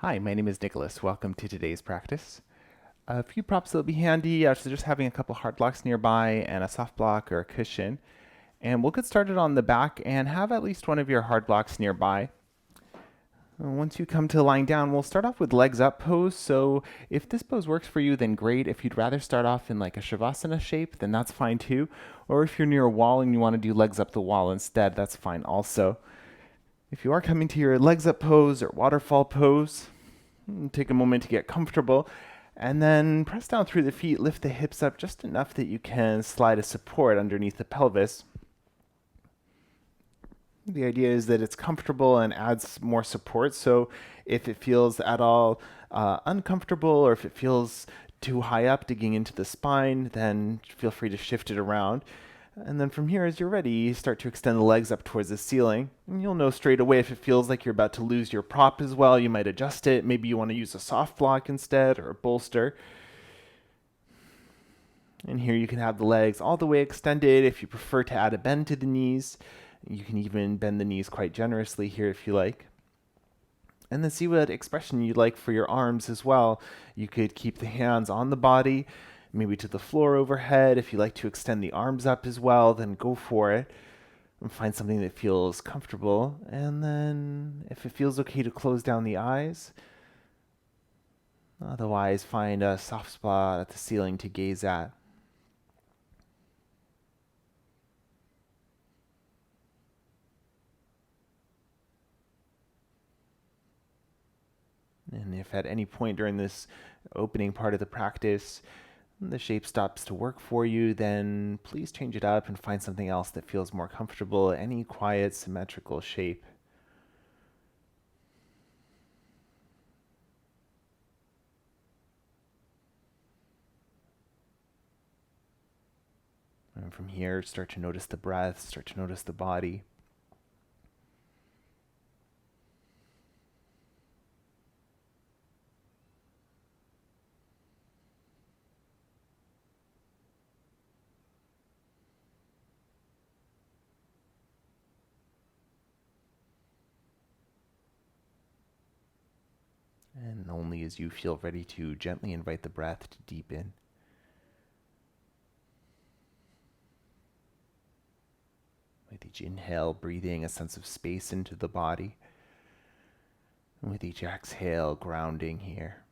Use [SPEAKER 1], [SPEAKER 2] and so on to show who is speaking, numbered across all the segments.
[SPEAKER 1] Hi, my name is Nicholas. Welcome to today's practice. A few props that'll be handy, so just having a couple hard blocks nearby and a soft block or a cushion. And we'll get started on the back and have at least one of your hard blocks nearby. Once you come to lying down, we'll start off with legs up pose. So if this pose works for you, then great. If you'd rather start off in like a Shavasana shape, then that's fine too. Or if you're near a wall and you want to do legs up the wall instead, that's fine also. If you are coming to your legs up pose or waterfall pose, take a moment to get comfortable, and then press down through the feet, lift the hips up just enough that you can slide a support underneath the pelvis. The idea is that it's comfortable and adds more support. So if it feels at all uncomfortable or if it feels too high up digging into the spine, then feel free to shift it around. And then from here, as you're ready, start to extend the legs up towards the ceiling. And you'll know straight away if it feels like you're about to lose your prop as well. You might adjust it. Maybe you want to use a soft block instead or a bolster. And here you can have the legs all the way extended. If you prefer to add a bend to the knees, you can even bend the knees quite generously here if you like. And then see what expression you'd like for your arms as well. You could keep the hands on the body, maybe to the floor overhead. If you like to extend the arms up as well, then go for it. And find something that feels comfortable. And then if it feels okay to close down the eyes, otherwise find a soft spot at the ceiling to gaze at. And if at any point during this opening part of the practice the shape stops to work for you, then please change it up and find something else that feels more comfortable, any quiet, symmetrical shape. And from here, start to notice the breath, start to notice the body. And only as you feel ready to gently invite the breath to deepen. With each inhale, breathing a sense of space into the body. And with each exhale, grounding here.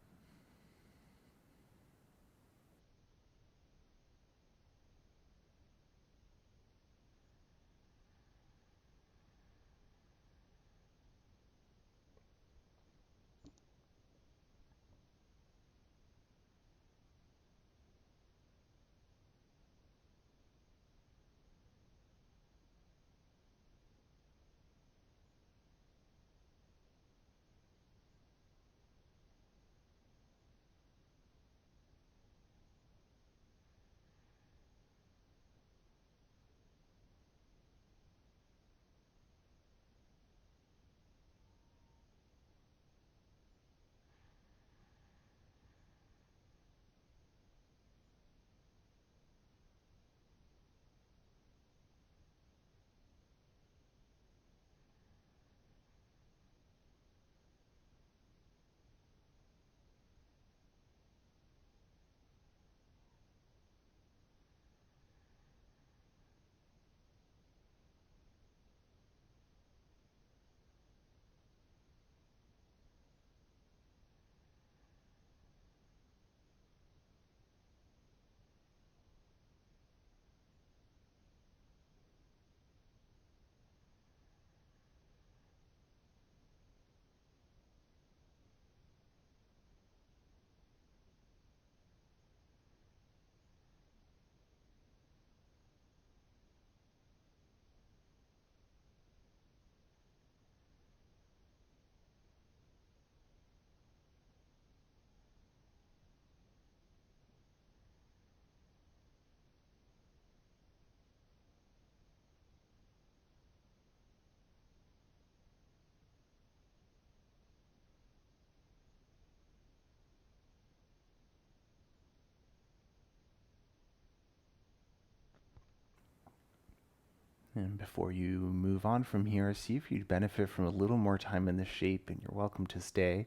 [SPEAKER 1] And before you move on from here, see if you'd benefit from a little more time in this shape, and you're welcome to stay.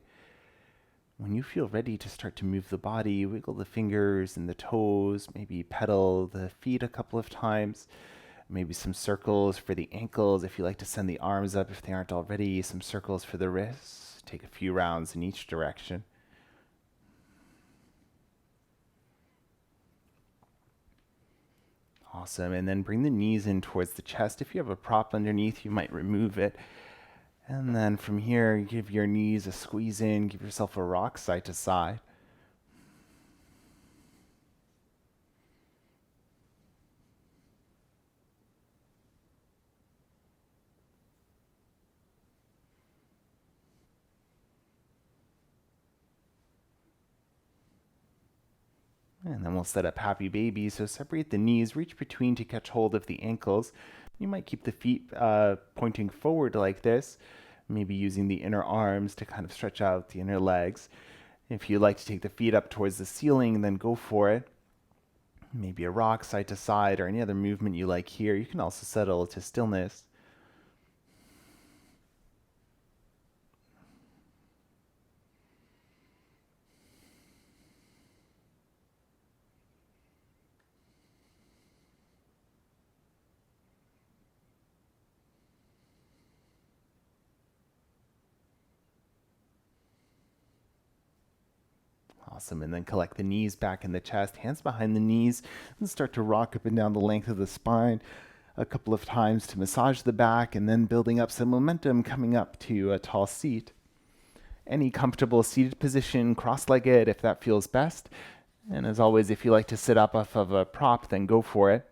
[SPEAKER 1] When you feel ready to start to move the body, wiggle the fingers and the toes, maybe pedal the feet a couple of times, maybe some circles for the ankles if you like to send the arms up if they aren't already, some circles for the wrists. Take a few rounds in each direction. Awesome. And then bring the knees in towards the chest. If you have a prop underneath, you might remove it. And then from here, give your knees a squeeze in, give yourself a rock side to side. And then we'll set up happy baby. So separate the knees, reach between to catch hold of the ankles. You might keep the feet pointing forward like this, maybe using the inner arms to kind of stretch out the inner legs. If you'd like to take the feet up towards the ceiling, then go for it. Maybe a rock side to side or any other movement you like here. You can also settle to stillness. Awesome. And then collect the knees back in the chest, hands behind the knees, and start to rock up and down the length of the spine a couple of times to massage the back, and then building up some momentum coming up to a tall seat. Any comfortable seated position, cross-legged if that feels best. And as always, if you like to sit up off of a prop, then go for it.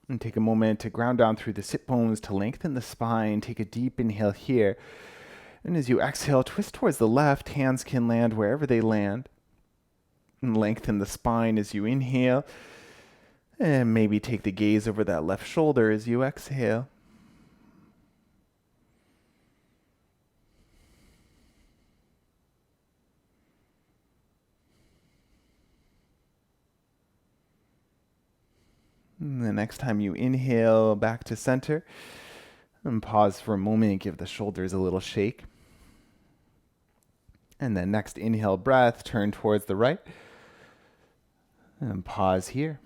[SPEAKER 1] And take a moment to ground down through the sit bones to lengthen the spine. Take a deep inhale here. And as you exhale, twist towards the left. Hands can land wherever they land. And lengthen the spine as you inhale. And maybe take the gaze over that left shoulder as you exhale. And the next time you inhale back to center, and pause for a moment, give the shoulders a little shake. And then next inhale breath, turn towards the right. And pause here.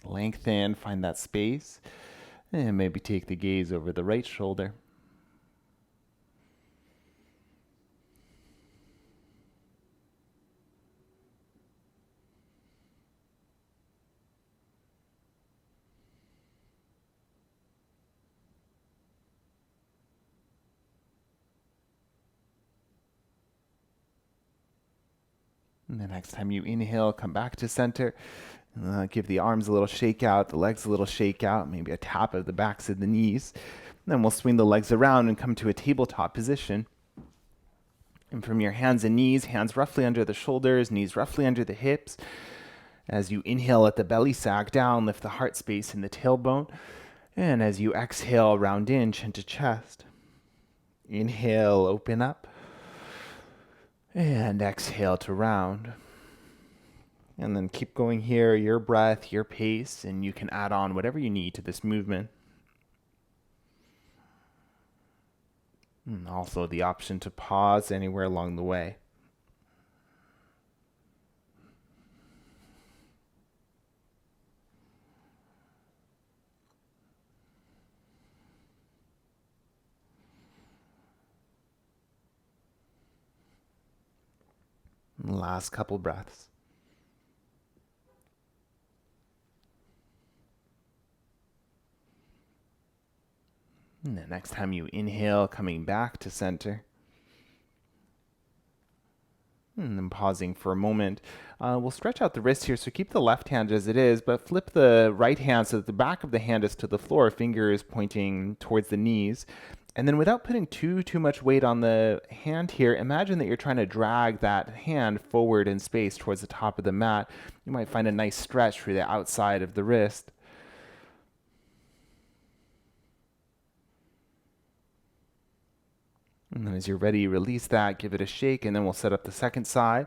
[SPEAKER 1] Lengthen, find that space. And maybe take the gaze over the right shoulder. And the next time you inhale, come back to center. Give the arms a little shake out, the legs a little shake out, maybe a tap of the backs of the knees. And then we'll swing the legs around and come to a tabletop position. And from your hands and knees, hands roughly under the shoulders, knees roughly under the hips. As you inhale, let the belly sag down, lift the heart space in the tailbone. And as you exhale, round in, chin to chest. Inhale, open up. And exhale to round. And then keep going here, your breath, your pace, and you can add on whatever you need to this movement. And also the option to pause anywhere along the way. And last couple breaths. And the next time you inhale, coming back to center. And then pausing for a moment. We'll stretch out the wrist here, so keep the left hand as it is, but flip the right hand so that the back of the hand is to the floor, fingers pointing towards the knees. And then without putting too much weight on the hand here, imagine that you're trying to drag that hand forward in space towards the top of the mat. You might find a nice stretch through the outside of the wrist. And then as you're ready, release that, give it a shake, and then we'll set up the second side.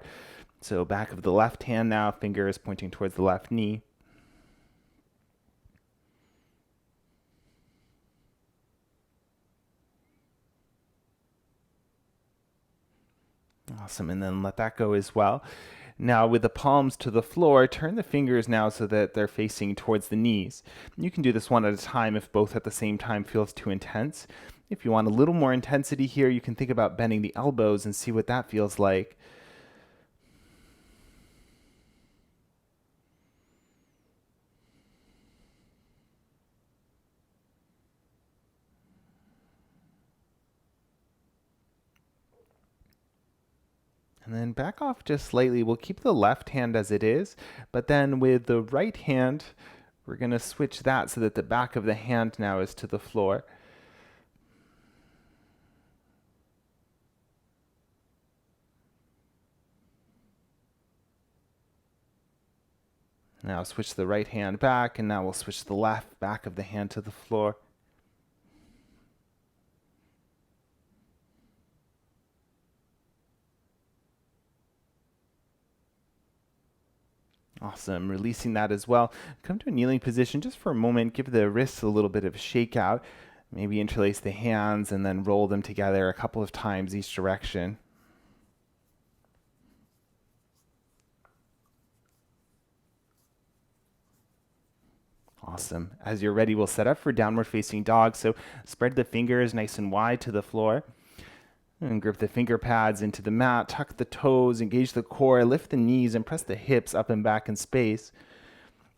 [SPEAKER 1] So back of the left hand now, fingers pointing towards the left knee. Awesome, and then let that go as well. Now with the palms to the floor, turn the fingers now so that they're facing towards the knees. You can do this one at a time if both at the same time feels too intense. If you want a little more intensity here, you can think about bending the elbows and see what that feels like. And then back off just slightly. We'll keep the left hand as it is, but then with the right hand, we're going to switch that so that the back of the hand now is to the floor. Now switch the right hand back, and now we'll switch the left back of the hand to the floor. Awesome. Releasing that as well. Come to a kneeling position just for a moment. Give the wrists a little bit of a shake out. Maybe interlace the hands and then roll them together a couple of times each direction. Awesome. As you're ready, we'll set up for downward facing dog. So spread the fingers nice and wide to the floor. And grip the finger pads into the mat, tuck the toes, engage the core, lift the knees, and press the hips up and back in space.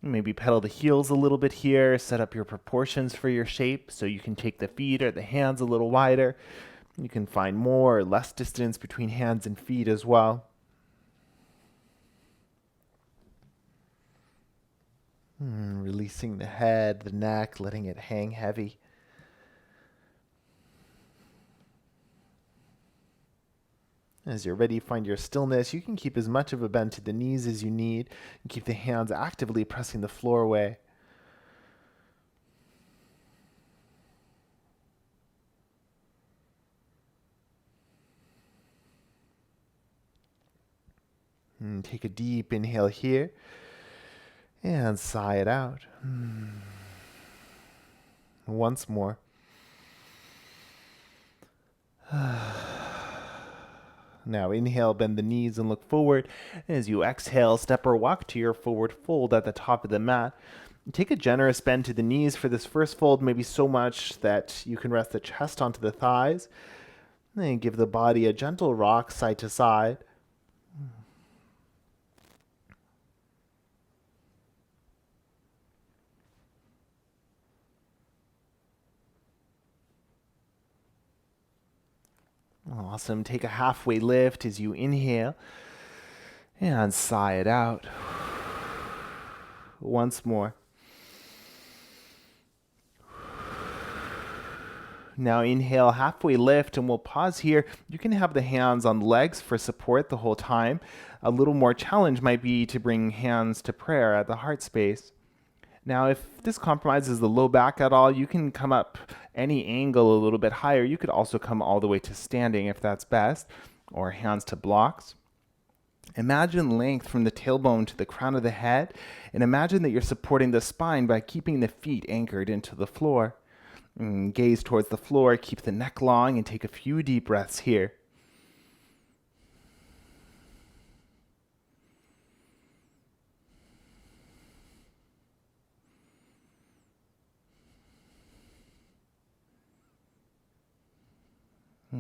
[SPEAKER 1] Maybe pedal the heels a little bit here, set up your proportions for your shape so you can take the feet or the hands a little wider. You can find more or less distance between hands and feet as well. Releasing the head, the neck, letting it hang heavy. As you're ready, find your stillness. You can keep as much of a bend to the knees as you need and keep the hands actively pressing the floor away. Take a deep inhale here and sigh it out. Once more. Now inhale, bend the knees and look forward. As you exhale, step or walk to your forward fold at the top of the mat. Take a generous bend to the knees for this first fold, maybe so much that you can rest the chest onto the thighs. And give the body a gentle rock side to side. Awesome. Take a halfway lift as you inhale and sigh it out. Once more. Now inhale, halfway lift, and we'll pause here. You can have the hands on legs for support the whole time. A little more challenge might be to bring hands to prayer at the heart space. Now, if this compromises the low back at all, you can come up any angle a little bit higher. You could also come all the way to standing if that's best, or hands to blocks. Imagine length from the tailbone to the crown of the head, and imagine that you're supporting the spine by keeping the feet anchored into the floor. Gaze towards the floor, keep the neck long, and take a few deep breaths here.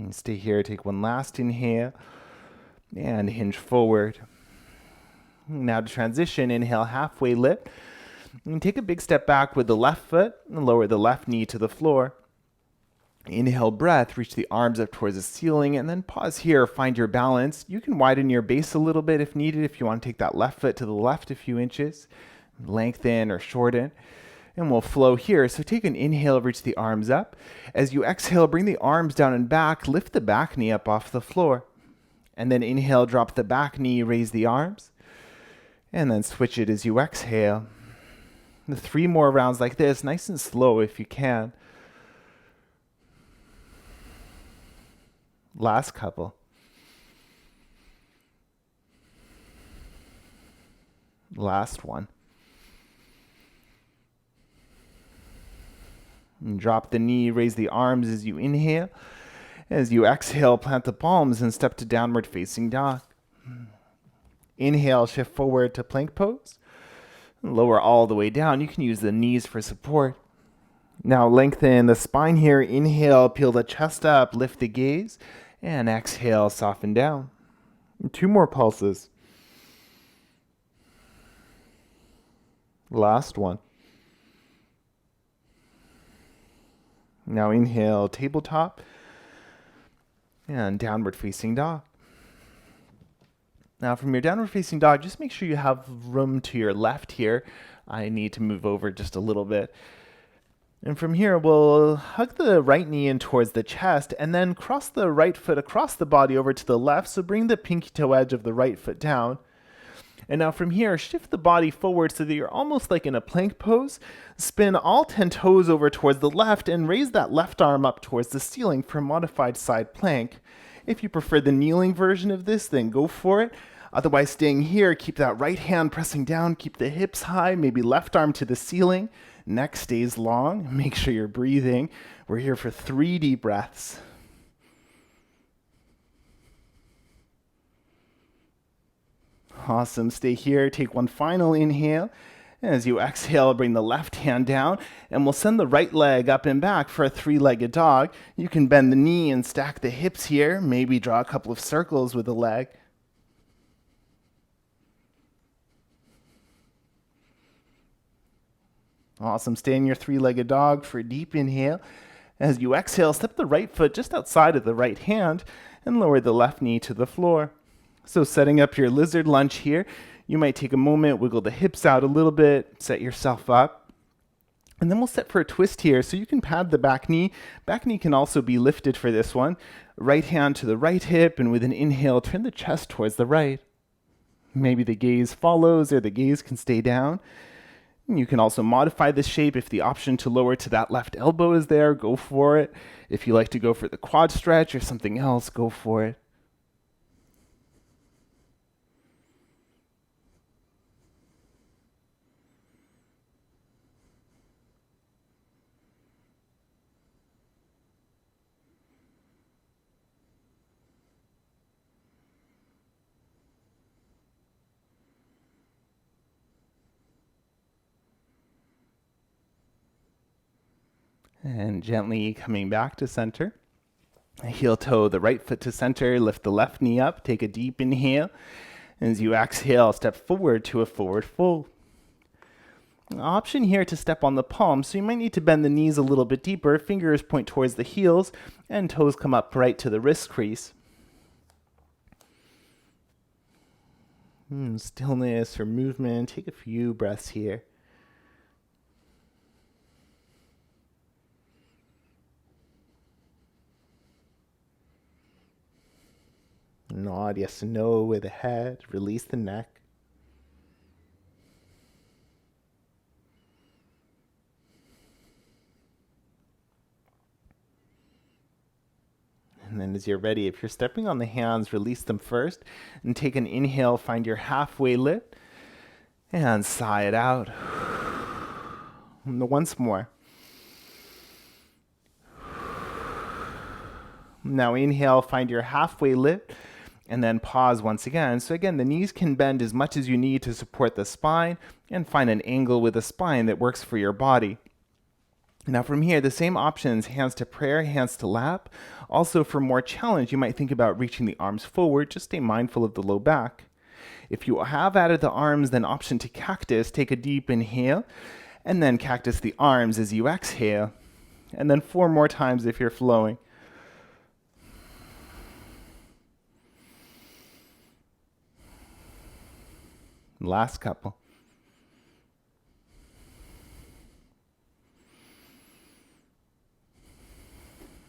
[SPEAKER 1] Stay here, take one last inhale, and hinge forward. Now to transition, inhale, halfway lift. And take a big step back with the left foot and lower the left knee to the floor. Inhale, breath, reach the arms up towards the ceiling, and then pause here, find your balance. You can widen your base a little bit if needed, if you want to take that left foot to the left a few inches, lengthen or shorten. And we'll flow here. So take an inhale, reach the arms up. As you exhale, bring the arms down and back, lift the back knee up off the floor. And then inhale, drop the back knee, raise the arms. And then switch it as you exhale. 3 more rounds like this, nice and slow if you can. Last couple. Last one. And drop the knee, raise the arms as you inhale. As you exhale, plant the palms and step to downward facing dog. Inhale, shift forward to plank pose. Lower all the way down. You can use the knees for support. Now lengthen the spine here. Inhale, peel the chest up, lift the gaze, and exhale, soften down. 2 more pulses. Last one. Now inhale, tabletop, and downward facing dog. Now from your downward facing dog, just make sure you have room to your left here. I need to move over just a little bit. And from here, we'll hug the right knee in towards the chest and then cross the right foot across the body over to the left. So bring the pinky toe edge of the right foot down. And now from here, shift the body forward so that you're almost like in a plank pose. Spin all 10 toes over towards the left and raise that left arm up towards the ceiling for a modified side plank. If you prefer the kneeling version of this, then go for it. Otherwise, staying here, keep that right hand pressing down, keep the hips high, maybe left arm to the ceiling. Neck stays long. Make sure you're breathing. We're here for 3 deep breaths. Awesome. Stay here. Take one final inhale. As you exhale, bring the left hand down, and we'll send the right leg up and back for a 3-legged dog. You can bend the knee and stack the hips here. Maybe draw a couple of circles with the leg. Awesome. Stay in your 3-legged dog for a deep inhale. As you exhale, step the right foot just outside of the right hand and lower the left knee to the floor. So setting up your lizard lunge here, you might take a moment, wiggle the hips out a little bit, set yourself up. And then we'll set for a twist here. So you can pad the back knee. Back knee can also be lifted for this one. Right hand to the right hip, and with an inhale, turn the chest towards the right. Maybe the gaze follows or the gaze can stay down. You can also modify this shape if the option to lower to that left elbow is there, go for it. If you like to go for the quad stretch or something else, go for it. And gently coming back to center. Heel toe the right foot to center, lift the left knee up, take a deep inhale. As you exhale, step forward to a forward fold. Option here to step on the palms, so you might need to bend the knees a little bit deeper. Fingers point towards the heels, and toes come up right to the wrist crease. Stillness or movement. Take a few breaths here. Nod yes and no with the head. Release the neck. And then as you're ready, if you're stepping on the hands, release them first. And take an inhale, find your halfway lift. And sigh it out. And once more. Now inhale, find your halfway lift. And then pause once again. So again, the knees can bend as much as you need to support the spine and find an angle with the spine that works for your body. Now from here, the same options, hands to prayer, hands to lap. Also for more challenge, you might think about reaching the arms forward. Just stay mindful of the low back. If you have added the arms, then option to cactus, take a deep inhale, and then cactus the arms as you exhale. And then 4 more times if you're flowing. Last couple.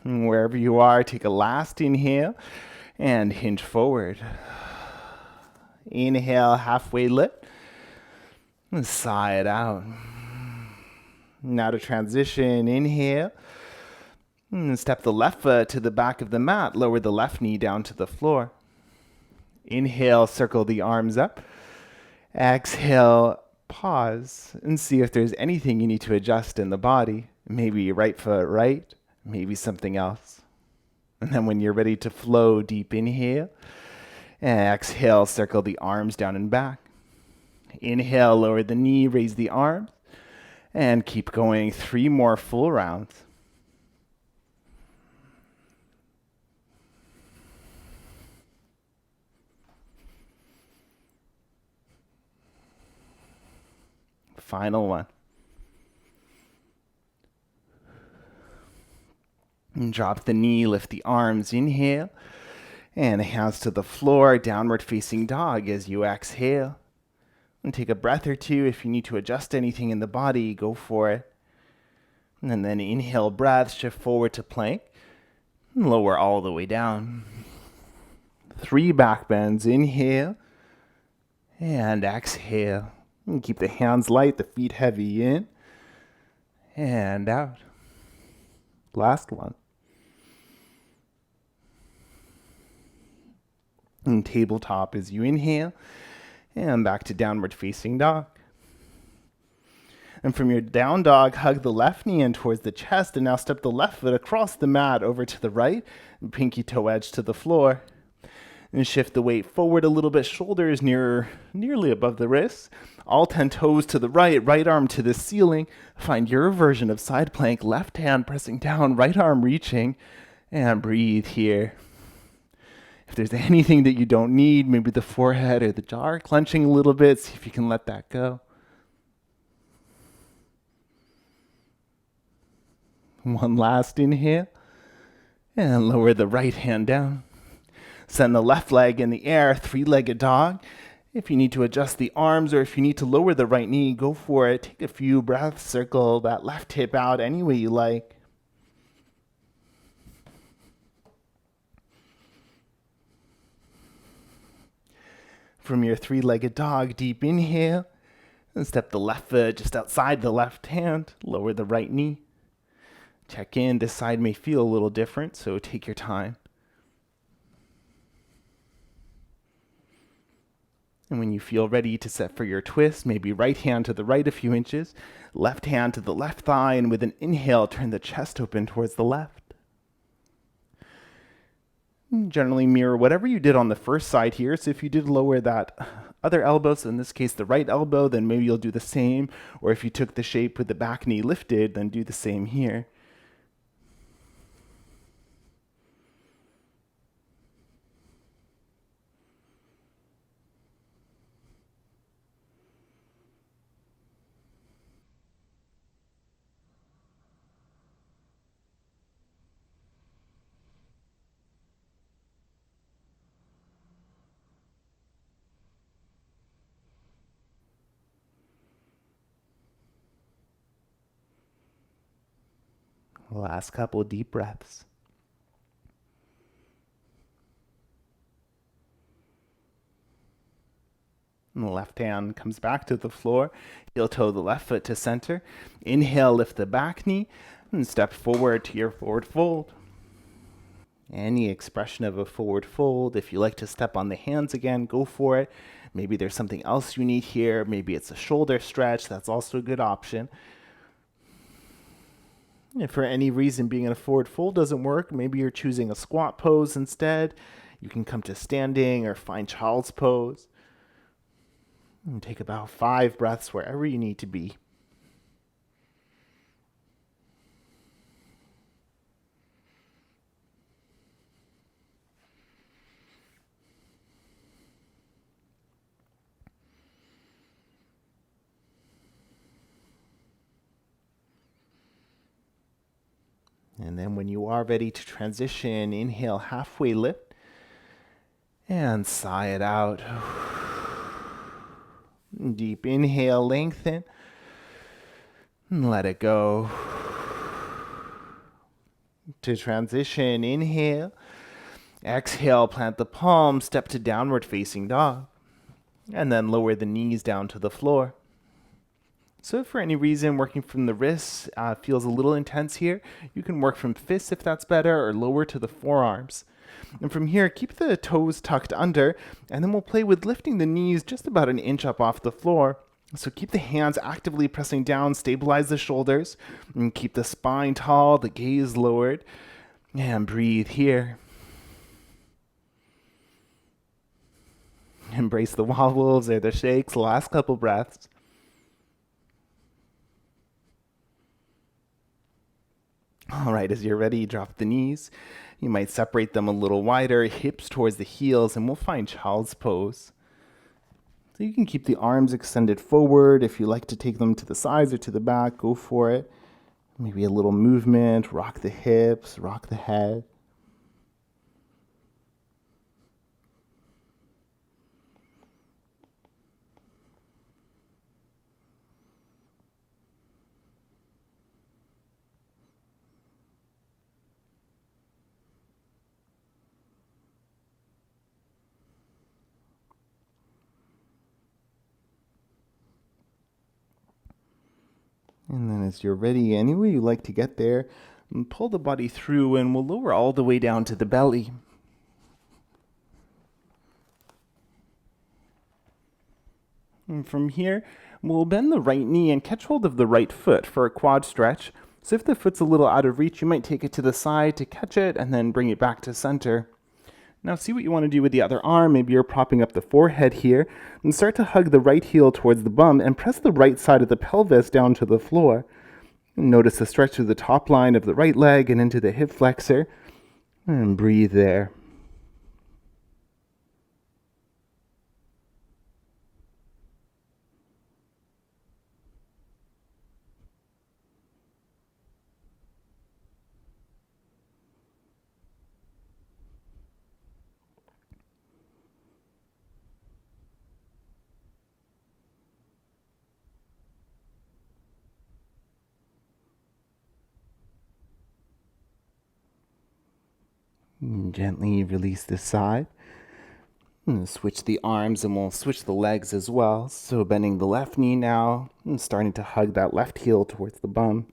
[SPEAKER 1] And wherever you are, take a last inhale and hinge forward. Inhale, halfway lift. And sigh it out. Now to transition, inhale. And step the left foot to the back of the mat. Lower the left knee down to the floor. Inhale, circle the arms up. Exhale, pause, and see if there's anything you need to adjust in the body. Maybe your right foot right, maybe something else. And then when you're ready to flow, deep inhale. And exhale, circle the arms down and back. Inhale, lower the knee, raise the arms. And keep going 3 more full rounds. Final one. And drop the knee, lift the arms, inhale. And hands to the floor, downward facing dog as you exhale. And take a breath or two. If you need to adjust anything in the body, go for it. And then inhale, breath, shift forward to plank. And lower all the way down. 3 back bends, inhale. And exhale. And keep the hands light, the feet heavy in. And out. Last one. And tabletop as you inhale. And back to downward facing dog. And from your down dog, hug the left knee in towards the chest. And now step the left foot across the mat over to the right. And pinky toe edge to the floor. And shift the weight forward a little bit. Shoulders nearly above the wrists. All 10 toes to the right. Right arm to the ceiling. Find your version of side plank. Left hand pressing down. Right arm reaching. And breathe here. If there's anything that you don't need, maybe the forehead or the jaw clenching a little bit, see if you can let that go. One last inhale. And lower the right hand down. Send the left leg in the air, 3-legged dog. If you need to adjust the arms or if you need to lower the right knee, go for it. Take a few breaths, circle that left hip out any way you like. From your 3-legged dog, deep inhale. And step the left foot just outside the left hand. Lower the right knee. Check in. This side may feel a little different, so take your time. And when you feel ready to set for your twist, maybe right hand to the right a few inches, left hand to the left thigh, and with an inhale, turn the chest open towards the left. Generally mirror whatever you did on the first side here. So if you did lower that other elbow, so in this case the right elbow, then maybe you'll do the same. Or if you took the shape with the back knee lifted, then do the same here. Last couple of deep breaths. And the left hand comes back to the floor. Heel toe the left foot to center. Inhale, lift the back knee and step forward to your forward fold. Any expression of a forward fold. If you like to step on the hands again, go for it. Maybe there's something else you need here. Maybe it's a shoulder stretch. That's also a good option. If for any reason being in a forward fold doesn't work, maybe you're choosing a squat pose instead. You can come to standing or find child's pose. And take about 5 breaths wherever you need to be. And then when you are ready to transition, inhale, halfway lift, and sigh it out. Deep inhale, lengthen, and let it go. To transition, inhale, exhale, plant the palms, step to downward facing dog, and then lower the knees down to the floor. So if for any reason working from the wrists feels a little intense here, you can work from fists if that's better, or lower to the forearms. And from here, keep the toes tucked under, and then we'll play with lifting the knees just about an inch up off the floor. So keep the hands actively pressing down, stabilize the shoulders, and keep the spine tall, the gaze lowered. And breathe here. Embrace the wobbles or the shakes. Last couple breaths. All right, as you're ready, drop the knees. You might separate them a little wider, hips towards the heels, and we'll find child's pose. So you can keep the arms extended forward. If you like to take them to the sides or to the back, go for it. Maybe a little movement, rock the hips, rock the head. And then as you're ready, any way you like to get there, pull the body through and we'll lower all the way down to the belly. And from here, we'll bend the right knee and catch hold of the right foot for a quad stretch. So if the foot's a little out of reach, you might take it to the side to catch it and then bring it back to center. Now see what you want to do with the other arm. Maybe you're propping up the forehead here and start to hug the right heel towards the bum and press the right side of the pelvis down to the floor. Notice the stretch through the top line of the right leg and into the hip flexor. And breathe there. Gently release this side. And switch the arms and we'll switch the legs as well. So bending the left knee now and starting to hug that left heel towards the bum.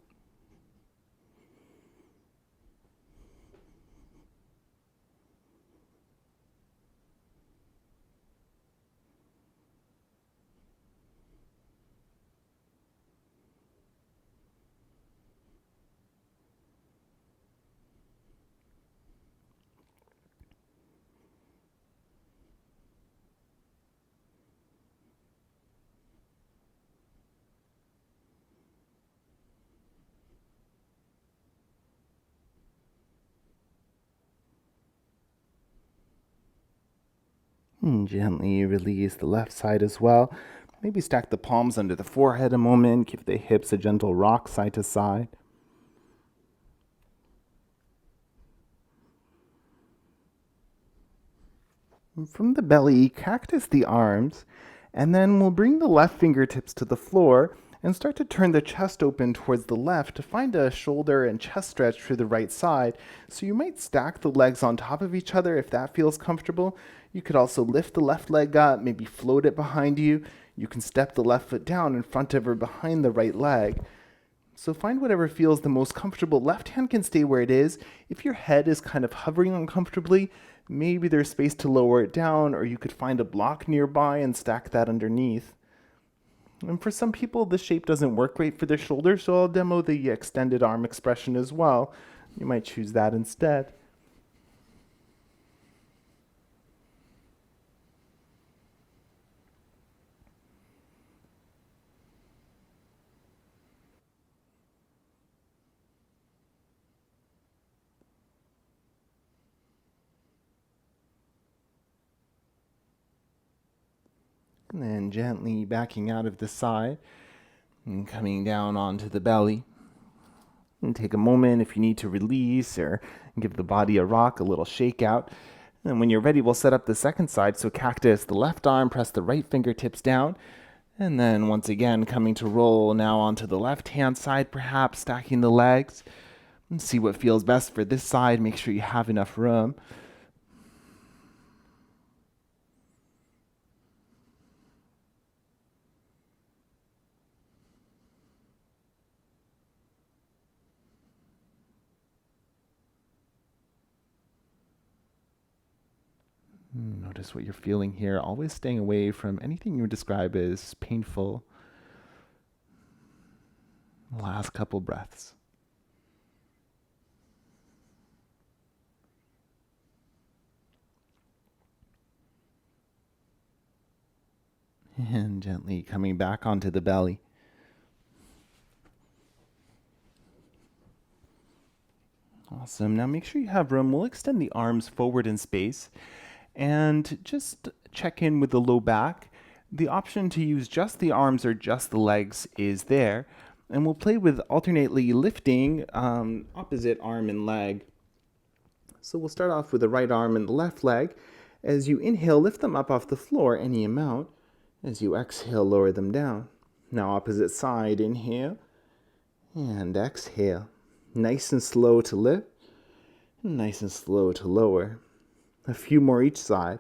[SPEAKER 1] And gently release the left side as well. Maybe stack the palms under the forehead a moment. Give the hips a gentle rock side to side. And from the belly, cactus the arms. And then we'll bring the left fingertips to the floor and start to turn the chest open towards the left to find a shoulder and chest stretch through the right side. So you might stack the legs on top of each other if that feels comfortable. You could also lift the left leg up, maybe float it behind you. You can step the left foot down in front of or behind the right leg. So find whatever feels the most comfortable. Left hand can stay where it is. If your head is kind of hovering uncomfortably, maybe there's space to lower it down, or you could find a block nearby and stack that underneath. And for some people, this shape doesn't work great for their shoulders, so I'll demo the extended arm expression as well. You might choose that instead. And then gently backing out of the side and coming down onto the belly. And take a moment if you need to release or give the body a rock, a little shake out. And when you're ready, we'll set up the second side. So cactus, the left arm, press the right fingertips down. And then once again, coming to roll now onto the left-hand side, perhaps stacking the legs. And see what feels best for this side. Make sure you have enough room. Notice what you're feeling here, always staying away from anything you would describe as painful. Last couple breaths. And gently coming back onto the belly. Awesome. Now make sure you have room. We'll extend the arms forward in space and just check in with the low back. The option to use just the arms or just the legs is there. And we'll play with alternately lifting opposite arm and leg. So we'll start off with the right arm and the left leg. As you inhale, lift them up off the floor any amount. As you exhale, lower them down. Now opposite side, inhale and exhale. Nice and slow to lift, and nice and slow to lower. A few more each side.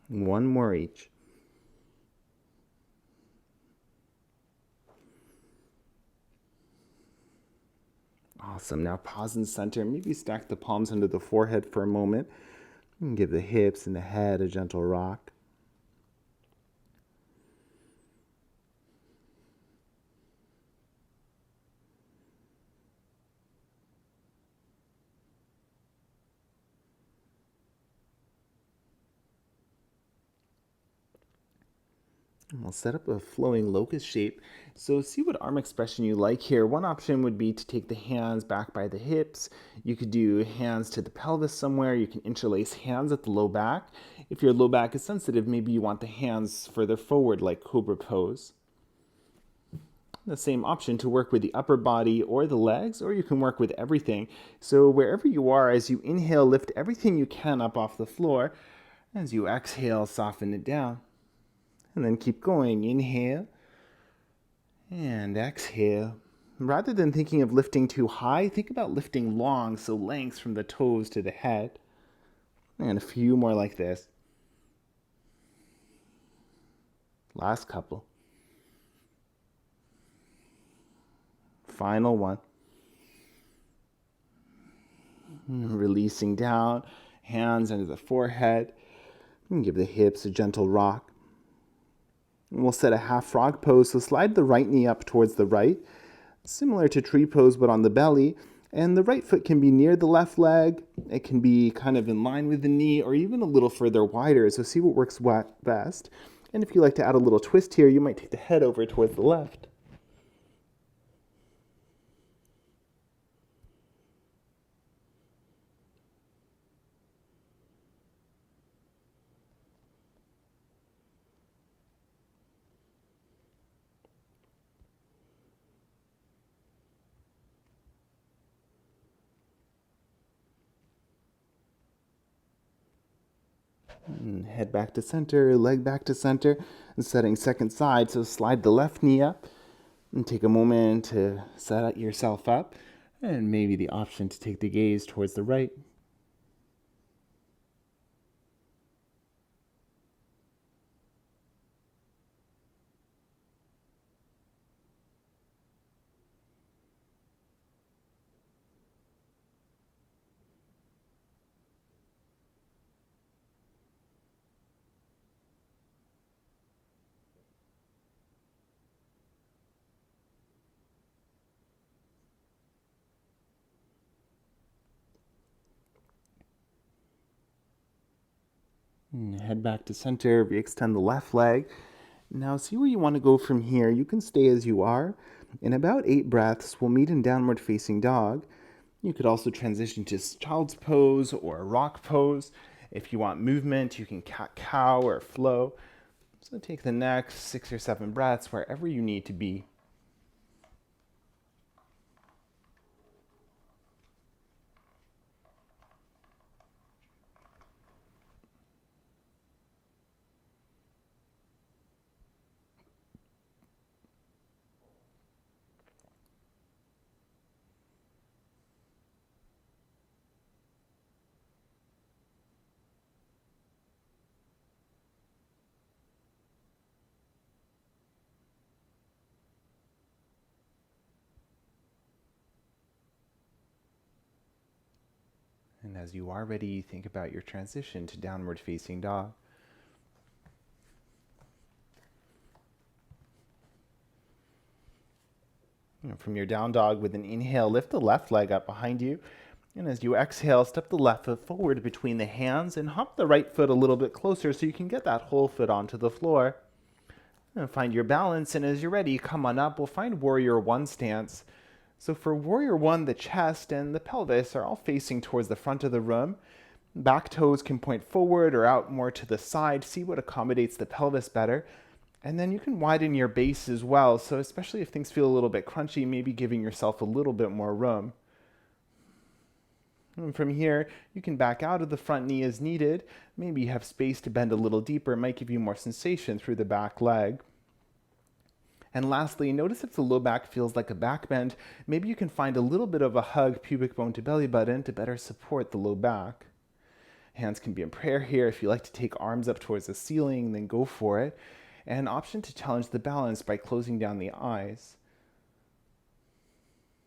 [SPEAKER 1] One more each. Awesome. Now pause in center. Maybe stack the palms under the forehead for a moment. And give the hips and the head a gentle rock. And we'll set up a flowing locust shape. So see what arm expression you like here. One option would be to take the hands back by the hips. You could do hands to the pelvis somewhere. You can interlace hands at the low back. If your low back is sensitive, maybe you want the hands further forward like cobra pose. The same option to work with the upper body or the legs, or you can work with everything. So wherever you are, as you inhale, lift everything you can up off the floor. As you exhale, soften it down. And then keep going. Inhale and exhale. Rather than thinking of lifting too high, think about lifting long, so lengths from the toes to the head. And a few more like this. Last couple. Final one. Releasing down, hands under the forehead. And give the hips a gentle rock. And we'll set a half frog pose, so slide the right knee up towards the right, similar to tree pose but on the belly. And the right foot can be near the left leg. It can be kind of in line with the knee or even a little further wider, so see what works best. And if you like to add a little twist here, you might take the head over towards the left. And head back to center, leg back to center, and setting second side. So slide the left knee up and take a moment to set yourself up, and maybe the option to take the gaze towards the right. And head back to center, re-extend the left leg. Now see where you want to go from here. You can stay as you are. In about 8 breaths, we'll meet in downward facing dog. You could also transition to child's pose or rock pose. If you want movement, you can cat-cow or flow. So take the next 6 or 7 breaths wherever you need to be. And as you are ready, think about your transition to downward facing dog. from your down dog, with an inhale, lift the left leg up behind you. And as you exhale, step the left foot forward between the hands and hop the right foot a little bit closer so you can get that whole foot onto the floor. And find your balance, and as you're ready, come on up. We'll find Warrior One stance. So for Warrior One, the chest and the pelvis are all facing towards the front of the room. Back toes can point forward or out more to the side. See what accommodates the pelvis better. And then you can widen your base as well. So especially if things feel a little bit crunchy, maybe giving yourself a little bit more room. And from here, you can back out of the front knee as needed. Maybe you have space to bend a little deeper. It might give you more sensation through the back leg. And lastly, notice if the low back feels like a back bend, maybe you can find a little bit of a hug pubic bone to belly button to better support the low back. Hands can be in prayer here. If you like to take arms up towards the ceiling, then go for it. And an option to challenge the balance by closing down the eyes.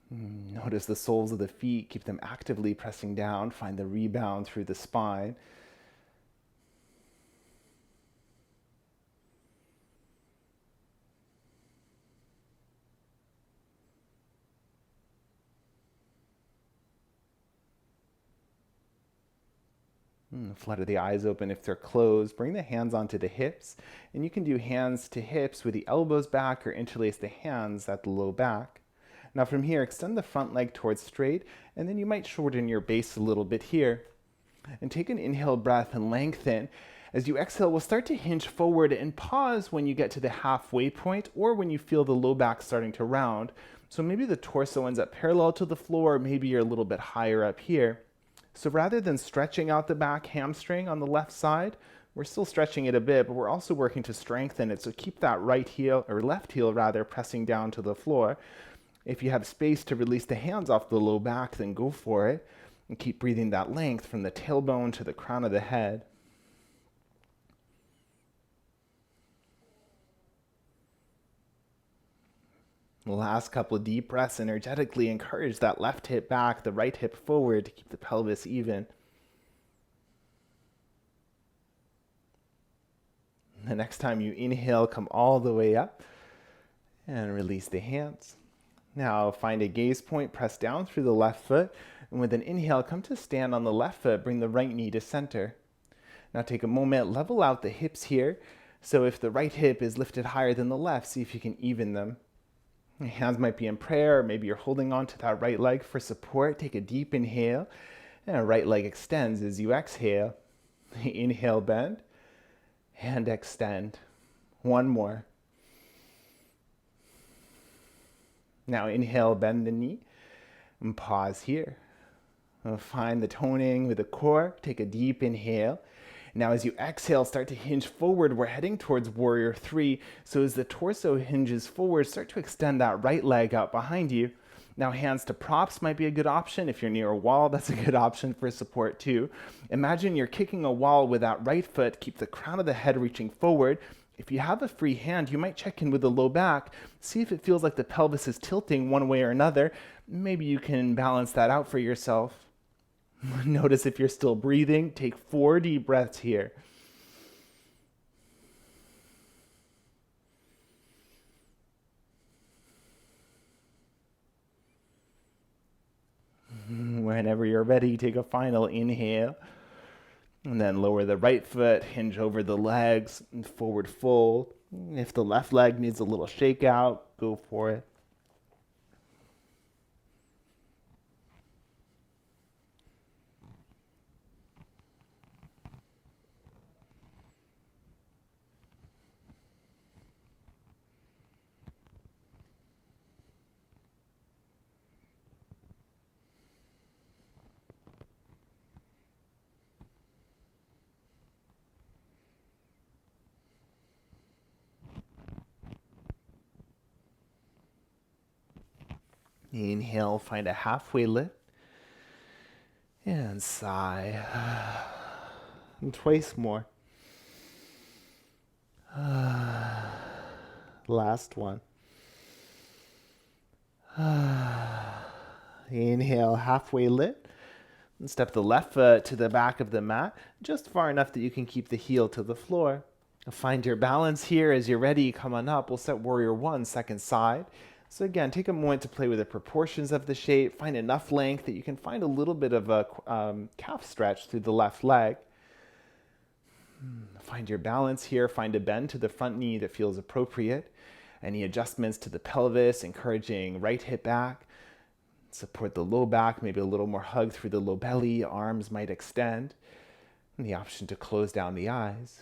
[SPEAKER 1] Notice the soles of the feet, keep them actively pressing down, find the rebound through the spine. Flutter the eyes open if they're closed. Bring the hands onto the hips, and you can do hands to hips with the elbows back or interlace the hands at the low back. Now from here, extend the front leg towards straight, and then you might shorten your base a little bit here. And take an inhale breath and lengthen. As you exhale, we'll start to hinge forward and pause when you get to the halfway point or when you feel the low back starting to round. So maybe the torso ends up parallel to the floor, or maybe you're a little bit higher up here. So rather than stretching out the back hamstring on the left side, we're still stretching it a bit, but we're also working to strengthen it. So keep that right heel, or left heel rather, pressing down to the floor. If you have space to release the hands off the low back, then go for it. And keep breathing that length from the tailbone to the crown of the head. The last couple of deep breaths, energetically encourage that left hip back, the right hip forward to keep the pelvis even. The next time you inhale, come all the way up and release the hands. Now find a gaze point, press down through the left foot, and with an inhale, come to stand on the left foot, bring the right knee to center. Now take a moment, level out the hips here. So if the right hip is lifted higher than the left, see if you can even them. Your hands might be in prayer, or maybe you're holding on to that right leg for support. Take a deep inhale, and right leg extends as you exhale. Inhale, bend, and extend. One more. Now inhale, bend the knee, and pause here. Find the toning with the core. Take a deep inhale. Now as you exhale, start to hinge forward. We're heading towards Warrior Three. So as the torso hinges forward, start to extend that right leg out behind you. Now hands to props might be a good option. If you're near a wall, that's a good option for support too. Imagine you're kicking a wall with that right foot. Keep the crown of the head reaching forward. If you have a free hand, you might check in with the low back. See if it feels like the pelvis is tilting one way or another. Maybe you can balance that out for yourself. Notice if you're still breathing. Take 4 deep breaths here. Whenever you're ready, take a final inhale. And then lower the right foot, hinge over the legs, and forward fold. If the left leg needs a little shake out, go for it. Inhale, find a halfway lift. And sigh. And twice more. Last one. Inhale, halfway lift. And step the left foot to the back of the mat, just far enough that you can keep the heel to the floor. Find your balance here. As you're ready, come on up. We'll set Warrior One, second side. So again, take a moment to play with the proportions of the shape, find enough length that you can find a little bit of a calf stretch through the left leg. Find your balance here, find a bend to the front knee that feels appropriate. Any adjustments to the pelvis, encouraging right hip back. Support the low back, maybe a little more hug through the low belly, arms might extend. And the option to close down the eyes.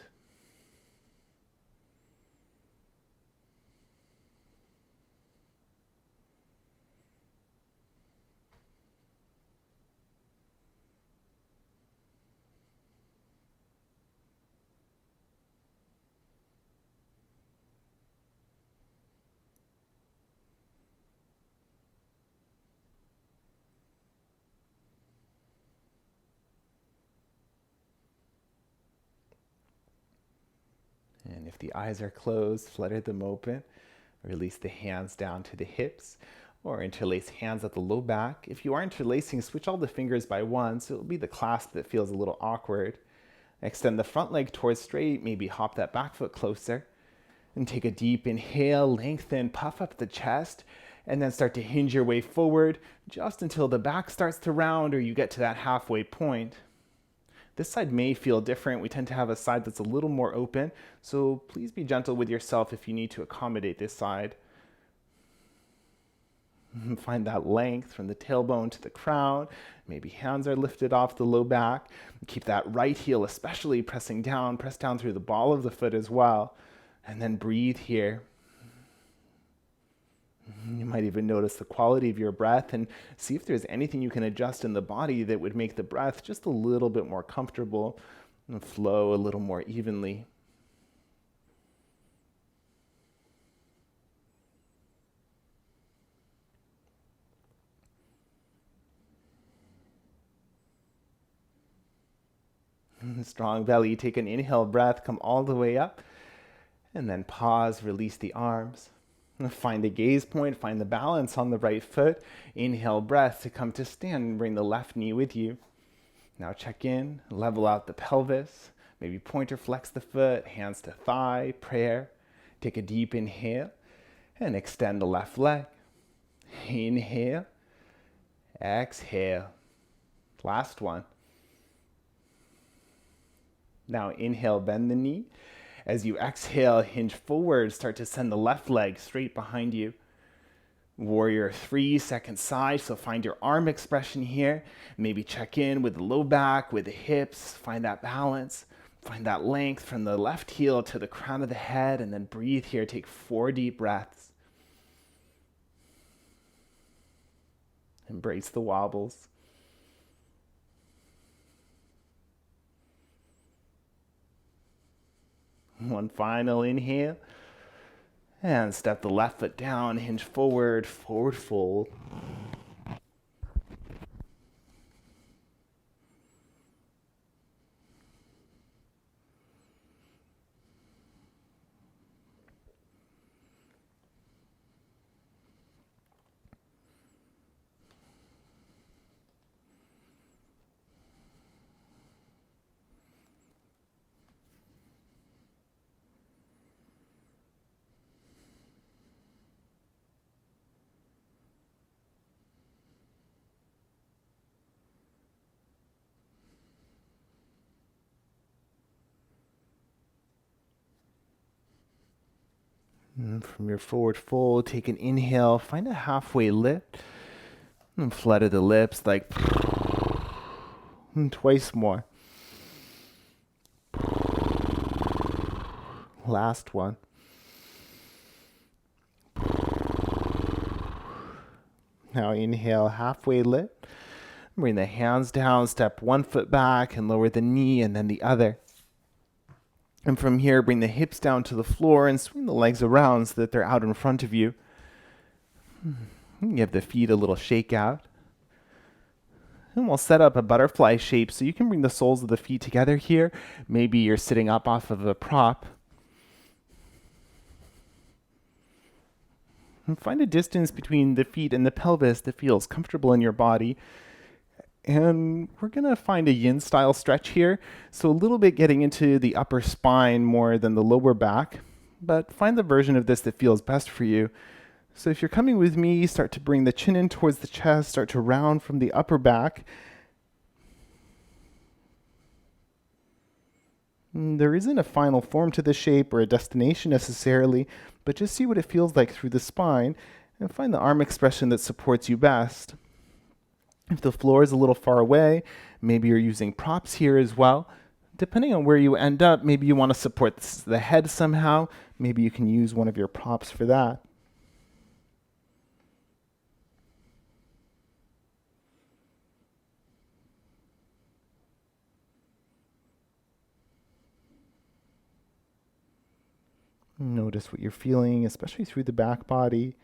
[SPEAKER 1] And if the eyes are closed, flutter them open. Release the hands down to the hips or interlace hands at the low back. If you are interlacing, switch all the fingers by one, so it'll be the clasp that feels a little awkward. Extend the front leg towards straight, maybe hop that back foot closer. And take a deep inhale, lengthen, puff up the chest, and then start to hinge your way forward just until the back starts to round or you get to that halfway point. This side may feel different. We tend to have a side that's a little more open, so please be gentle with yourself if you need to accommodate this side. Find that length from the tailbone to the crown. Maybe hands are lifted off the low back. Keep that right heel especially pressing down. Press down through the ball of the foot as well. And then breathe here. You might even notice the quality of your breath and see if there's anything you can adjust in the body that would make the breath just a little bit more comfortable and flow a little more evenly. Strong belly, take an inhale breath, come all the way up, and then pause, release the arms. Find a gaze point, find the balance on the right foot. Inhale breath to come to stand and bring the left knee with you. Now check in, level out the pelvis, maybe pointer flex the foot, hands to thigh, prayer. Take a deep inhale and extend the left leg. Inhale, exhale. Last one. Now inhale, bend the knee. As you exhale, hinge forward, start to send the left leg straight behind you. Warrior 3, second side, so find your arm expression here. Maybe check in with the low back, with the hips, find that balance. Find that length from the left heel to the crown of the head, and then breathe here. Take 4 deep breaths. Embrace the wobbles. One final inhale. And step the left foot down, hinge forward, forward fold. And from your forward fold, take an inhale, find a halfway lift, and flutter the lips like and twice more. Last one. Now inhale, halfway lift. Bring the hands down, step one foot back and lower the knee and then the other. And from here, bring the hips down to the floor and swing the legs around so that they're out in front of you. Give the feet a little shake out. And we'll set up a butterfly shape so you can bring the soles of the feet together here. Maybe you're sitting up off of a prop. And find a distance between the feet and the pelvis that feels comfortable in your body. And we're going to find a yin style stretch here. So a little bit getting into the upper spine more than the lower back. But find the version of this that feels best for you. So if you're coming with me, start to bring the chin in towards the chest, start to round from the upper back. There isn't a final form to the shape or a destination necessarily, but just see what it feels like through the spine and find the arm expression that supports you best. If the floor is a little far away, maybe you're using props here as well. Depending on where you end up, maybe you want to support the head somehow. Maybe you can use one of your props for that. Notice what you're feeling, especially through the back body.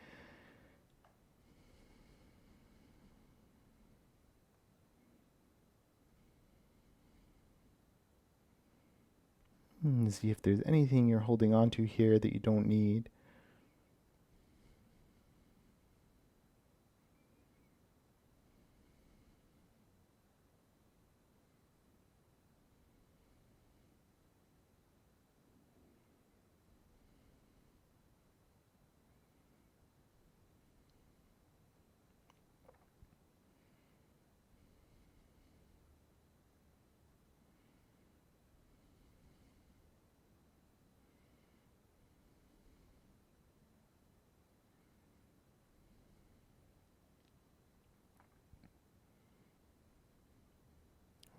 [SPEAKER 1] See if there's anything you're holding on to here that you don't need.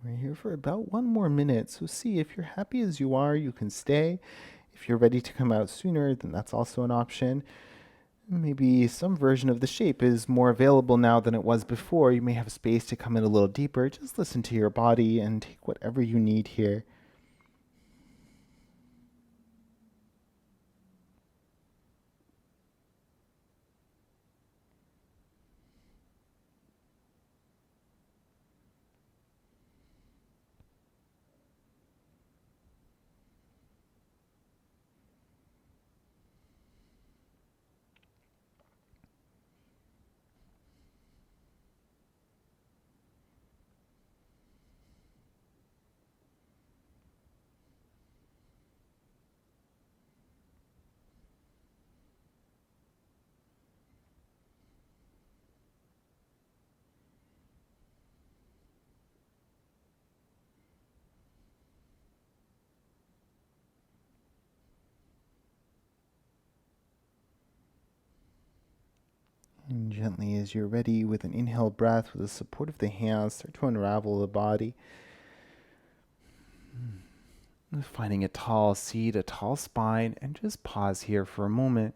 [SPEAKER 1] We're here for about 1 more minute, so see if you're happy as you are, you can stay. If you're ready to come out sooner, then that's also an option. Maybe some version of the shape is more available now than it was before. You may have space to come in a little deeper. Just listen to your body and take whatever you need here. And gently, as you're ready, with an inhale breath, with the support of the hands, start to unravel the body. Finding a tall seat, a tall spine, and just pause here for a moment.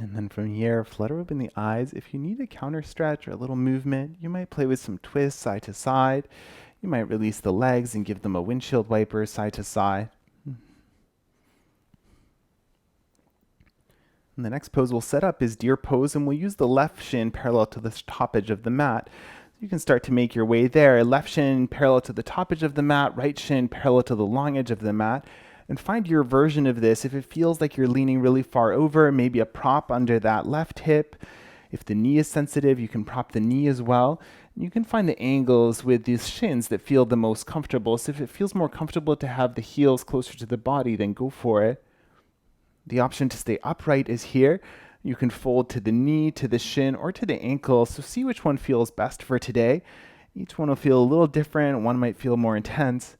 [SPEAKER 1] And then from here, flutter open the eyes. If you need a counter stretch or a little movement, you might play with some twists side to side. You might release the legs and give them a windshield wiper side to side. And the next pose we'll set up is deer pose, and we'll use the left shin parallel to the top edge of the mat. You can start to make your way there. Left shin parallel to the top edge of the mat, right shin parallel to the long edge of the mat. And find your version of this. If it feels like you're leaning really far over, maybe a prop under that left hip. If the knee is sensitive, you can prop the knee as well. You can find the angles with these shins that feel the most comfortable. So if it feels more comfortable to have the heels closer to the body, then go for it. The option to stay upright is here. You can fold to the knee, to the shin, or to the ankle. So see which one feels best for today. Each one will feel a little different. One might feel more intense.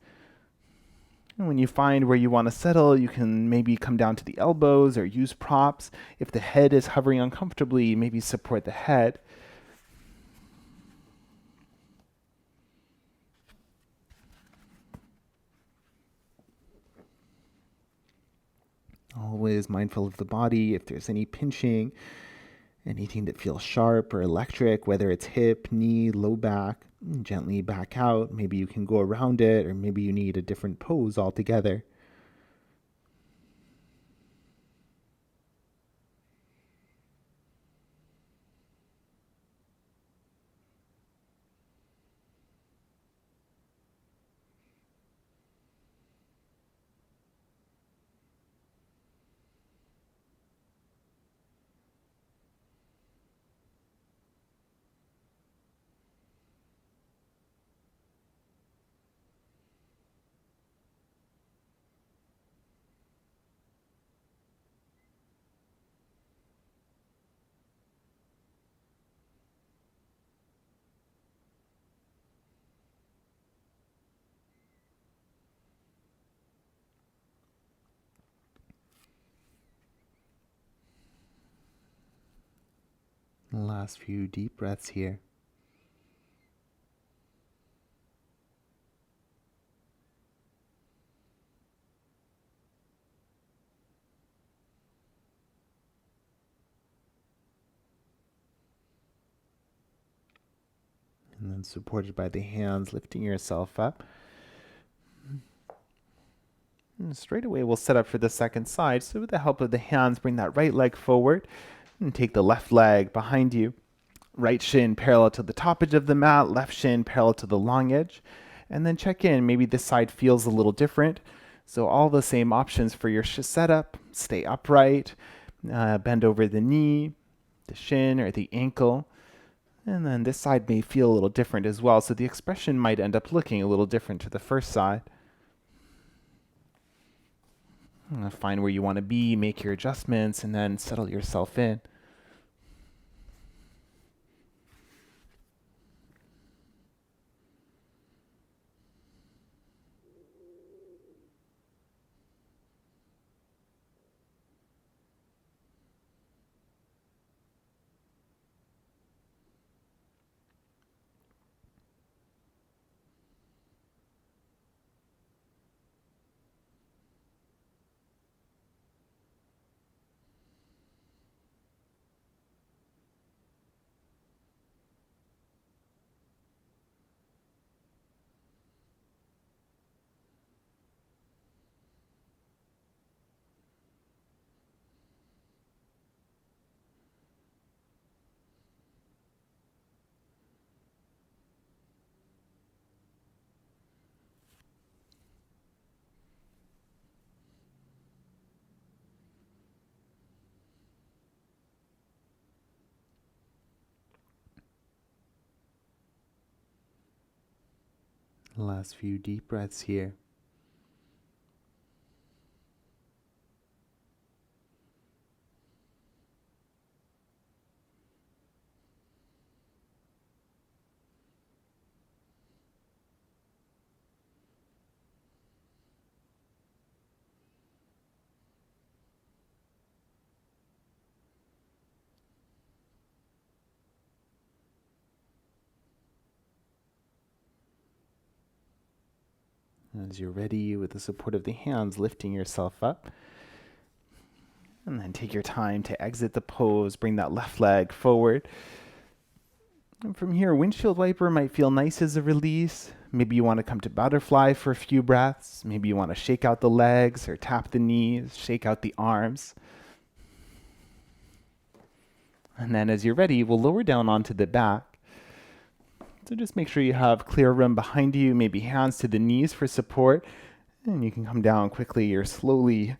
[SPEAKER 1] And when you find where you want to settle, you can maybe come down to the elbows or use props. If the head is hovering uncomfortably, maybe support the head. Always mindful of the body. If there's any pinching, anything that feels sharp or electric, whether it's hip, knee, low back, gently back out. Maybe you can go around it, or maybe you need a different pose altogether. Last few deep breaths here. And then supported by the hands, lifting yourself up. And straight away, we'll set up for the second side. So with the help of the hands, bring that right leg forward and take the left leg behind you. Right shin parallel to the top edge of the mat, left shin parallel to the long edge. And then check in. Maybe this side feels a little different. So all the same options for your setup. Stay upright, bend over the knee, the shin or the ankle. And then this side may feel a little different as well. So the expression might end up looking a little different to the first side. Find where you want to be, make your adjustments, and then settle yourself in. Last few deep breaths here. As you're ready, with the support of the hands, lifting yourself up. And then take your time to exit the pose. Bring that left leg forward. And from here, windshield wiper might feel nice as a release. Maybe you want to come to butterfly for a few breaths. Maybe you want to shake out the legs or tap the knees, shake out the arms. And then as you're ready, we'll lower down onto the back. So just make sure you have clear room behind you, maybe hands to the knees for support. And you can come down quickly or slowly.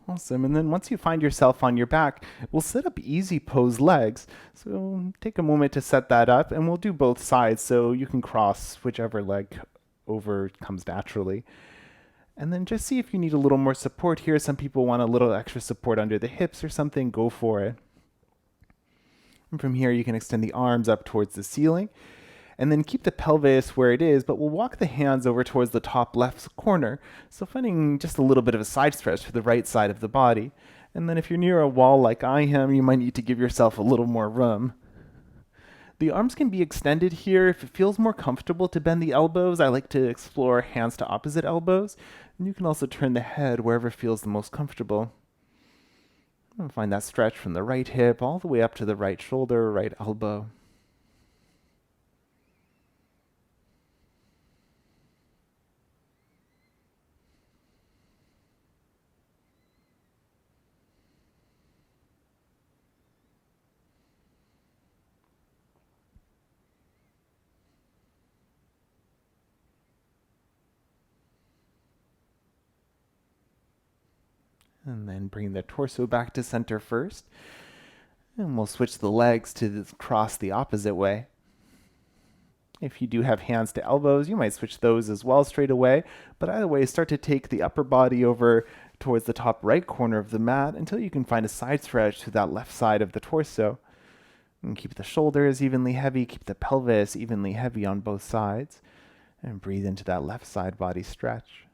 [SPEAKER 1] Awesome. And then once you find yourself on your back, we'll set up easy pose legs. So take a moment to set that up, and we'll do both sides so you can cross whichever leg over comes naturally. And then just see if you need a little more support here. Some people want a little extra support under the hips or something. Go for it. And from here, you can extend the arms up towards the ceiling. And then keep the pelvis where it is, but we'll walk the hands over towards the top left corner. So finding just a little bit of a side stretch for the right side of the body. And then if you're near a wall like I am, you might need to give yourself a little more room. The arms can be extended here. If it feels more comfortable to bend the elbows, I like to explore hands to opposite elbows. And you can also turn the head wherever feels the most comfortable. And find that stretch from the right hip all the way up to the right shoulder, right elbow. And then bring the torso back to center first. And we'll switch the legs to cross the opposite way. If you do have hands to elbows, you might switch those as well straight away. But either way, start to take the upper body over towards the top right corner of the mat until you can find a side stretch to that left side of the torso. And keep the shoulders evenly heavy, keep the pelvis evenly heavy on both sides. And breathe into that left side body stretch.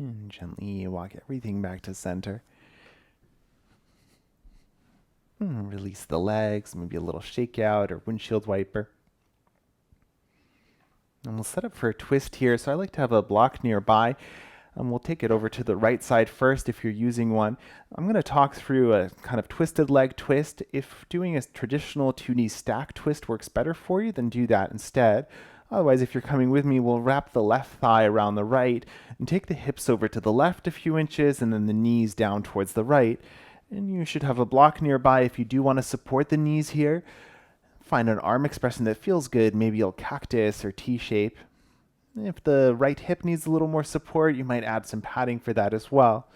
[SPEAKER 1] And gently walk everything back to center. And release the legs, maybe a little shakeout or windshield wiper. And we'll set up for a twist here. So I like to have a block nearby. We'll take it over to the right side first if you're using one. I'm going to talk through a kind of twisted leg twist. If doing a traditional two-knee stack twist works better for you, then do that instead. Otherwise, if you're coming with me, we'll wrap the left thigh around the right and take the hips over to the left a few inches and then the knees down towards the right. And you should have a block nearby if you do want to support the knees here. Find an arm expression that feels good, maybe a cactus or T-shape. If the right hip needs a little more support, you might add some padding for that as well.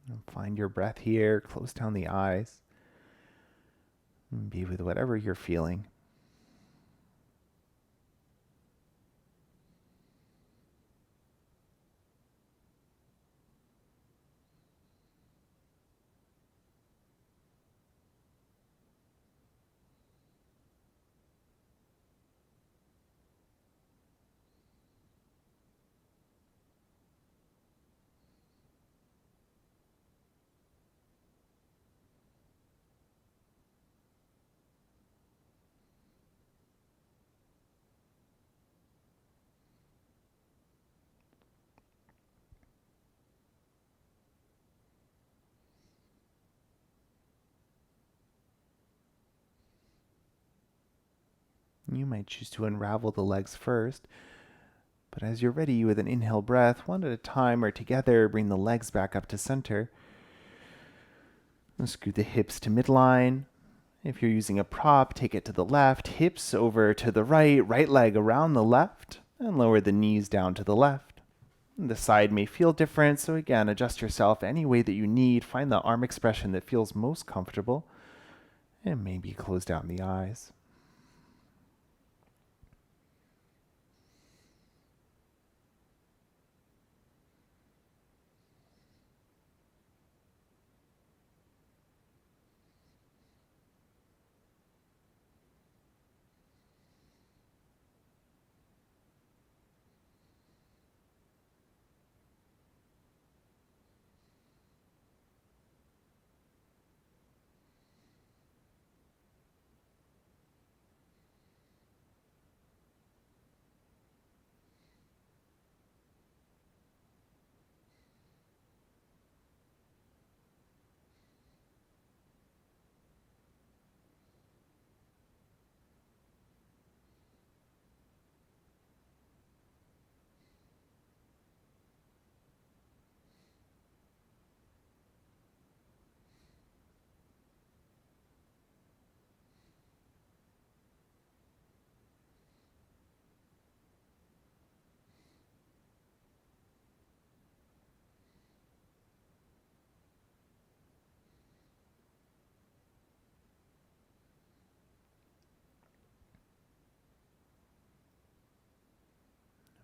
[SPEAKER 1] And find your breath here, close down the eyes, and be with whatever you're feeling. You might choose to unravel the legs first, but as you're ready with an inhale breath, one at a time or together, bring the legs back up to center. And scoot the hips to midline. If you're using a prop, take it to the left, hips over to the right, right leg around the left, and lower the knees down to the left. The side may feel different, so again, adjust yourself any way that you need. Find the arm expression that feels most comfortable, and maybe close down the eyes.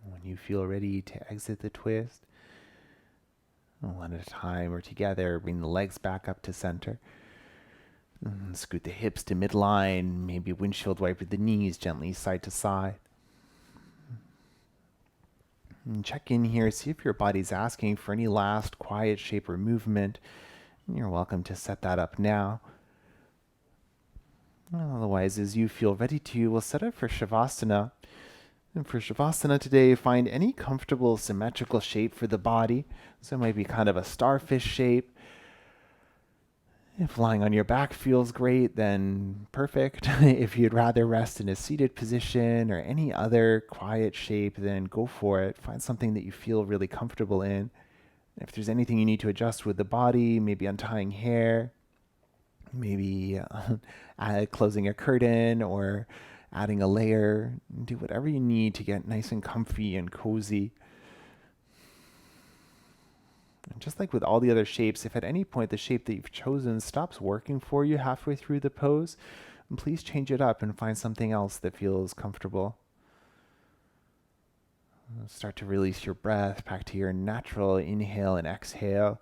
[SPEAKER 1] When you feel ready to exit the twist, one at a time or together, bring the legs back up to center. Scoot the hips to midline, maybe windshield wiper the knees gently side to side. And check in here, see if your body's asking for any last quiet shape or movement. You're welcome to set that up now. Otherwise, as you feel ready to, we'll set up for Shavasana. And for Shavasana today, find any comfortable symmetrical shape for the body. So it might be kind of a starfish shape. If lying on your back feels great, then perfect. If you'd rather rest in a seated position or any other quiet shape, then go for it. Find something that you feel really comfortable in. If there's anything you need to adjust with the body, maybe untying hair, maybe closing a curtain or adding a layer, do whatever you need to get nice and comfy and cozy. And just like with all the other shapes, if at any point the shape that you've chosen stops working for you halfway through the pose, please change it up and find something else that feels comfortable. Start to release your breath back to your natural inhale and exhale.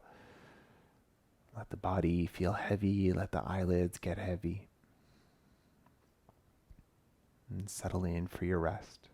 [SPEAKER 1] Let the body feel heavy, let the eyelids get heavy, and settle in for your rest.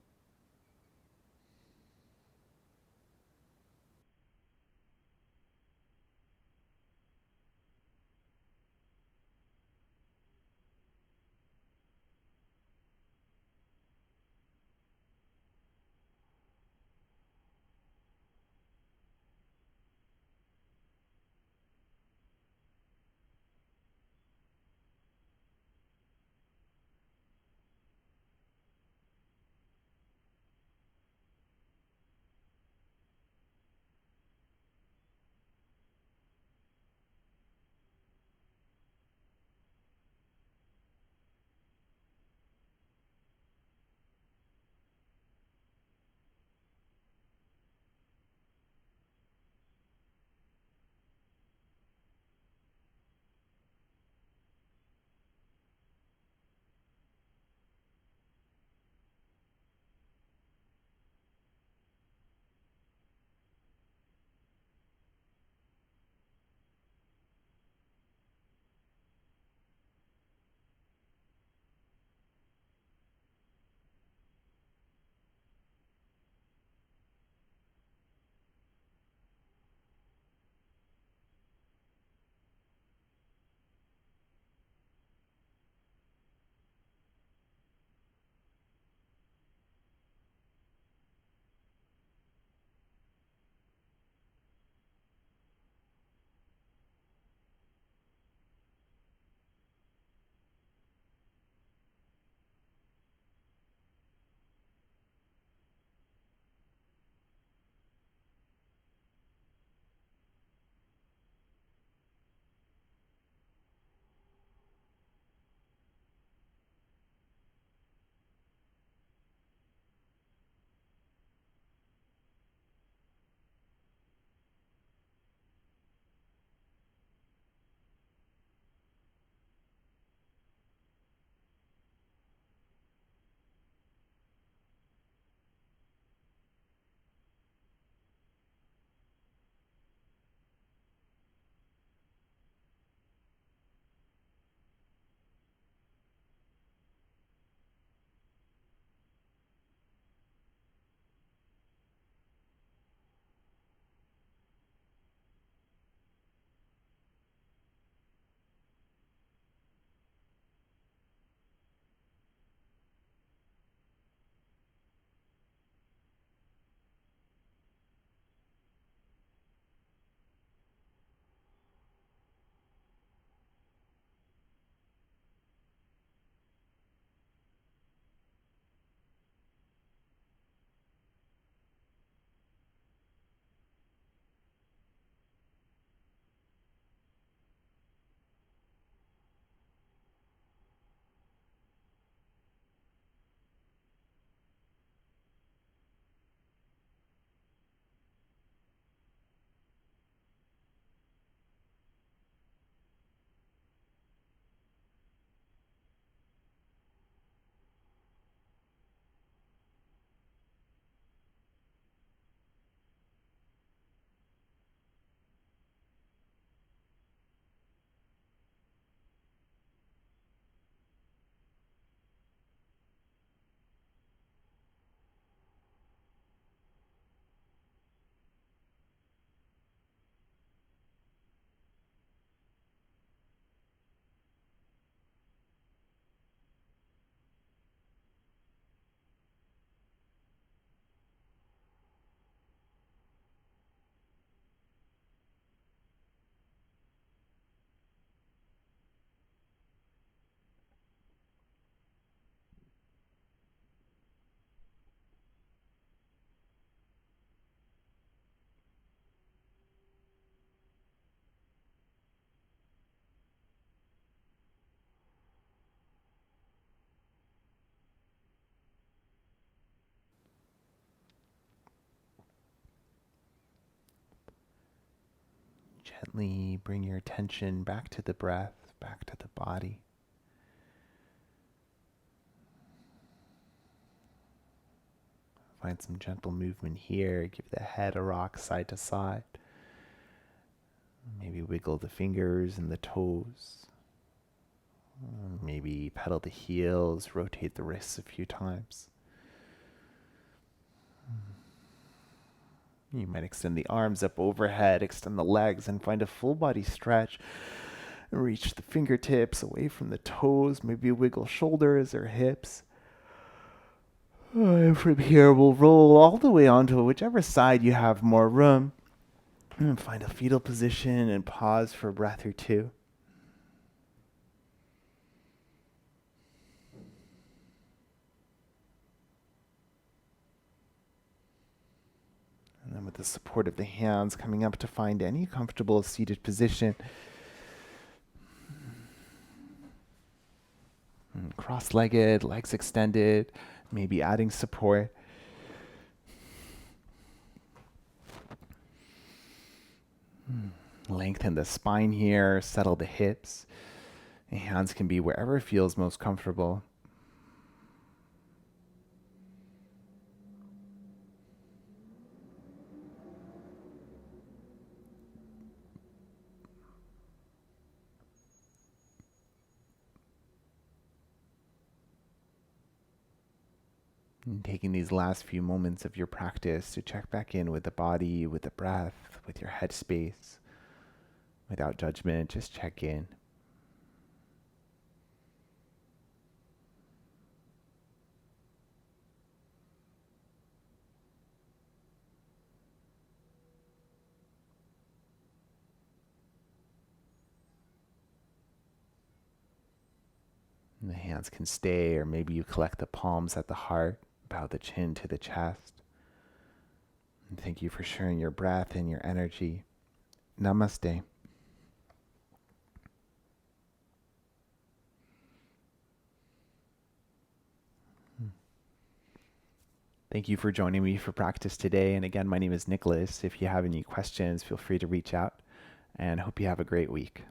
[SPEAKER 1] Gently bring your attention back to the breath, back to the body. Find some gentle movement here. Give the head a rock side to side. Maybe wiggle the fingers and the toes. Maybe pedal the heels, rotate the wrists a few times. You might extend the arms up overhead, extend the legs, and find a full body stretch. Reach the fingertips away from the toes, maybe wiggle shoulders or hips. And from here, we'll roll all the way onto whichever side you have more room. And find a fetal position and pause for a breath or two. And then with the support of the hands, coming up to find any comfortable seated position. Cross-legged, legs extended, maybe adding support. Lengthen the spine here, settle the hips. The hands can be wherever feels most comfortable. And taking these last few moments of your practice to check back in with the body, with the breath, with your headspace. Without judgment, just check in. And the hands can stay, or maybe you collect the palms at the heart, bow the chin to the chest. And thank you for sharing your breath and your energy. Namaste. Thank you for joining me for practice today. And again, my name is Nicholas. If you have any questions, feel free to reach out, and hope you have a great week.